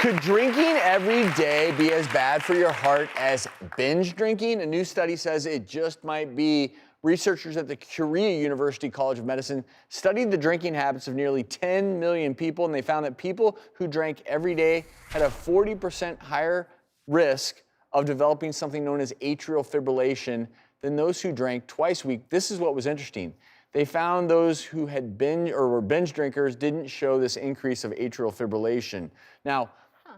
Could drinking every day be as bad for your heart as binge drinking? A new study says it just might be. Researchers at the Curie University College of Medicine studied the drinking habits of nearly 10 million people, and they found that people who drank every day had a 40% higher risk of developing something known as atrial fibrillation than those who drank twice a week. This is what was interesting. They found those who had binge or were binge drinkers didn't show this increase of atrial fibrillation. Now,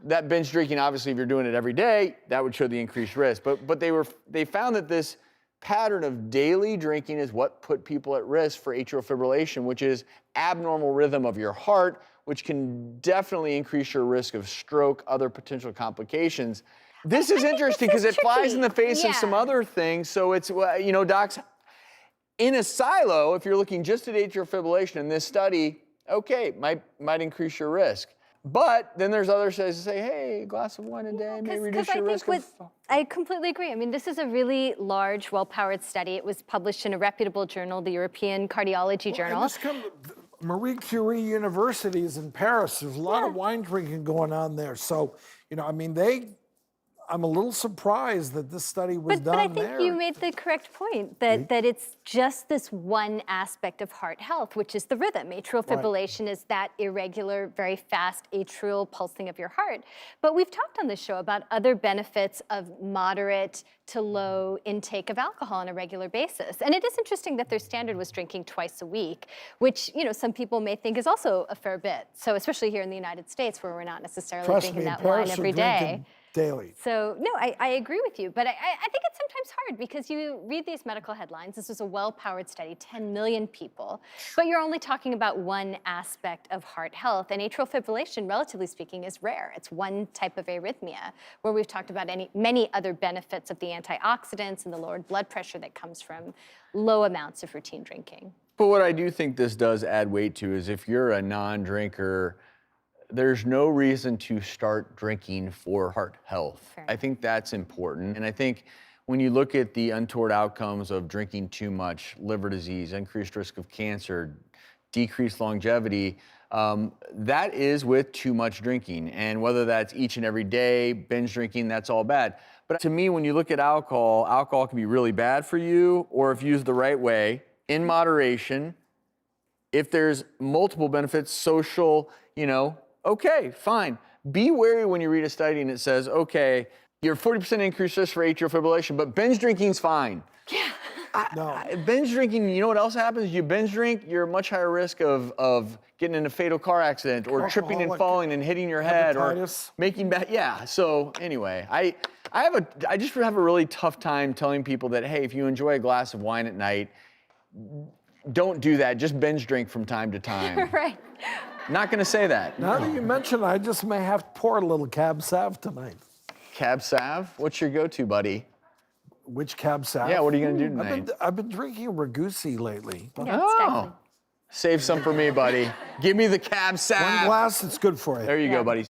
that binge drinking, obviously, if you're doing it every day, that would show the increased risk. But they found that this pattern of daily drinking is what put people at risk for atrial fibrillation, which is abnormal rhythm of your heart, which can definitely increase your risk of stroke, other potential complications. This is interesting because it flies in the face of some other things. So it's, docs, in a silo, if you're looking just at atrial fibrillation in this study, okay, might increase your risk. But then there's others that say, hey, a glass of wine a day may reduce your risk of... I completely agree. I mean, this is a really large, well-powered study. It was published in a reputable journal, the European Cardiology Journal. Marie Curie University is in Paris. There's a lot of wine drinking going on there. So, I'm a little surprised that this study was done there. But I think you made the correct point, that it's just this one aspect of heart health, which is the rhythm. Atrial fibrillation is that irregular, very fast atrial pulsing of your heart. But we've talked on this show about other benefits of moderate to low intake of alcohol on a regular basis. And it is interesting that their standard was drinking twice a week, which, some people may think is also a fair bit. So especially here in the United States, where we're not necessarily drinking that wine every day. Daily. So, no, I agree with you, but I think it's sometimes hard because you read these medical headlines. This was a well-powered study, 10 million people, but you're only talking about one aspect of heart health, and atrial fibrillation, relatively speaking, is rare. It's one type of arrhythmia, where we've talked about many other benefits of the antioxidants and the lowered blood pressure that comes from low amounts of routine drinking. But what I do think this does add weight to is if you're a non-drinker, there's no reason to start drinking for heart health. Fair. I think that's important. And I think when you look at the untoward outcomes of drinking too much, liver disease, increased risk of cancer, decreased longevity, that is with too much drinking. And whether that's each and every day, binge drinking, that's all bad. But to me, when you look at alcohol can be really bad for you, or if used the right way, in moderation. If there's multiple benefits, social, okay, fine. Be wary when you read a study and it says, okay, you're 40% increased risk for atrial fibrillation, but binge drinking's fine. Yeah. Binge drinking, you know what else happens? You binge drink, you're at much higher risk of getting in a fatal car accident or tripping and falling and hitting your head or making bad, So anyway, I just have a really tough time telling people that, hey, if you enjoy a glass of wine at night, don't do that. Just binge drink from time to time. Right. Not going to say that. Now that you mention it, I just may have to pour a little Cab Sav tonight. Cab Sav? What's your go-to, buddy? Which Cab Sav? Yeah, what are you going to do tonight? I've been drinking Ragusi lately. Oh, save some for me, buddy. Give me the Cab Sav. One glass, it's good for you. There you go, buddy.